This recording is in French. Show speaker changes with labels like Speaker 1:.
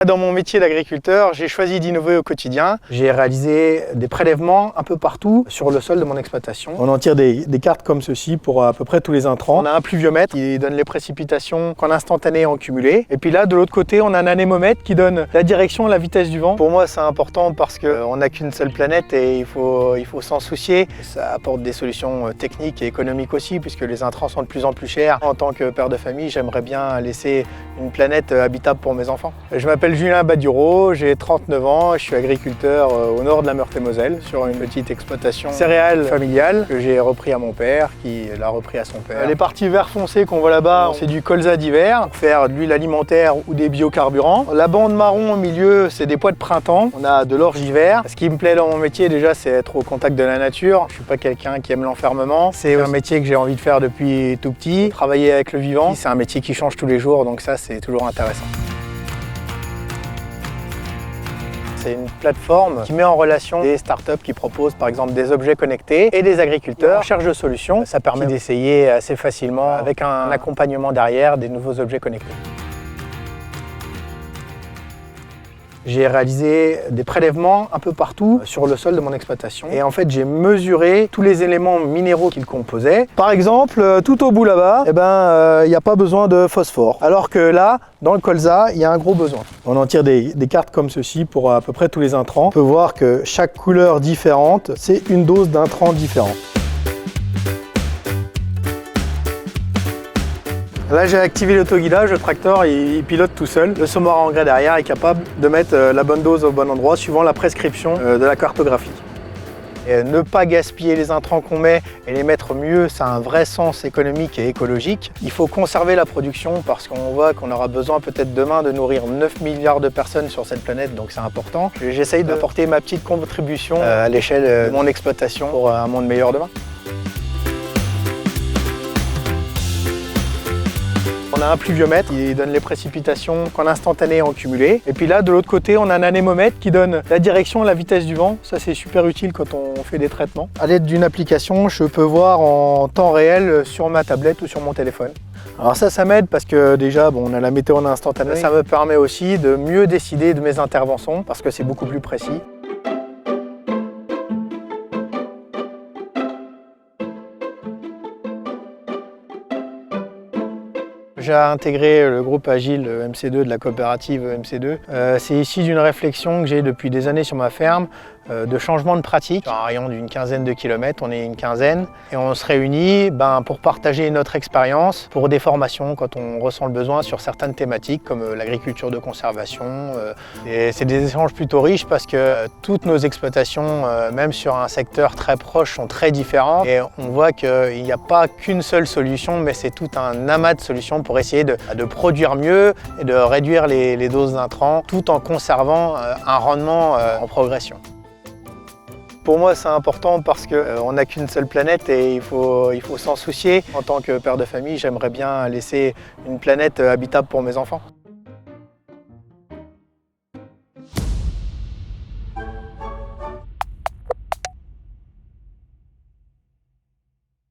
Speaker 1: Dans mon métier d'agriculteur, j'ai choisi d'innover au quotidien. J'ai réalisé des prélèvements un peu partout sur le sol de mon exploitation. On en tire des cartes comme ceci pour à peu près tous les intrants. On a un pluviomètre qui donne les précipitations qu'en instantané en cumulé. Et puis là, de l'autre côté, on a un anémomètre qui donne la direction et la vitesse du vent. Pour moi, c'est important parce qu'on n'a qu'une seule planète et il faut s'en soucier. Ça apporte des solutions techniques et économiques aussi, puisque les intrants sont de plus en plus chers. En tant que père de famille, j'aimerais bien laisser une planète habitable pour mes enfants. Je m'appelle Julien Baduro, j'ai 39 ans, je suis agriculteur au nord de la Meurthe-et-Moselle sur une petite exploitation céréale familiale que j'ai repris à mon père qui l'a repris à son père. Les parties vert foncé qu'on voit là-bas, c'est du colza d'hiver pour faire de l'huile alimentaire ou des biocarburants. La bande marron au milieu, c'est des pois de printemps. On a de l'orge d'hiver. Ce qui me plaît dans mon métier déjà, c'est être au contact de la nature. Je suis pas quelqu'un qui aime l'enfermement. C'est un métier que j'ai envie de faire depuis tout petit. Travailler avec le vivant, c'est un métier qui change tous les jours, donc ça c'est toujours intéressant. C'est une plateforme qui met en relation des startups qui proposent par exemple des objets connectés et des agriculteurs en recherche de solutions. Ça permet d'essayer assez facilement avec un accompagnement derrière des nouveaux objets connectés. J'ai réalisé des prélèvements un peu partout sur le sol de mon exploitation et en fait j'ai mesuré tous les éléments minéraux qui le composaient. Par exemple, tout au bout là-bas, il n'y a pas besoin de phosphore. Alors que là, dans le colza, il y a un gros besoin. On en tire des cartes comme ceci pour à peu près tous les intrants. On peut voir que chaque couleur différente, c'est une dose d'intrants différent. Là, j'ai activé l'autoguidage, le tracteur il pilote tout seul. Le semoir à engrais derrière est capable de mettre la bonne dose au bon endroit suivant la prescription de la cartographie. Et ne pas gaspiller les intrants qu'on met et les mettre mieux, ça a un vrai sens économique et écologique. Il faut conserver la production parce qu'on voit qu'on aura besoin peut-être demain de nourrir 9 milliards de personnes sur cette planète, donc c'est important. J'essaye d'apporter ma petite contribution à l'échelle de mon exploitation pour un monde meilleur demain. On a un pluviomètre qui donne les précipitations qu'en instantané en cumulé. Et puis là, de l'autre côté, on a un anémomètre qui donne la direction et la vitesse du vent. Ça, c'est super utile quand on fait des traitements. À l'aide d'une application, je peux voir en temps réel sur ma tablette ou sur mon téléphone. Alors ça m'aide parce que déjà, on a la météo en instantané. Ça me permet aussi de mieux décider de mes interventions parce que c'est beaucoup plus précis. J'ai intégré le groupe Agile MC2 de la coopérative MC2. C'est issu d'une réflexion que j'ai depuis des années sur ma ferme de changement de pratique. Sur un rayon d'une quinzaine de kilomètres, on est une quinzaine et on se réunit pour partager notre expérience pour des formations quand on ressent le besoin sur certaines thématiques comme l'agriculture de conservation. Et c'est des échanges plutôt riches parce que toutes nos exploitations, même sur un secteur très proche, sont très différentes et on voit qu'il n'y a pas qu'une seule solution, mais c'est tout un amas de solutions pour essayer de produire mieux et de réduire les doses d'intrants tout en conservant un rendement en progression. Pour moi, c'est important parce qu'on n'a qu'une seule planète et il faut s'en soucier. En tant que père de famille, j'aimerais bien laisser une planète habitable pour mes enfants.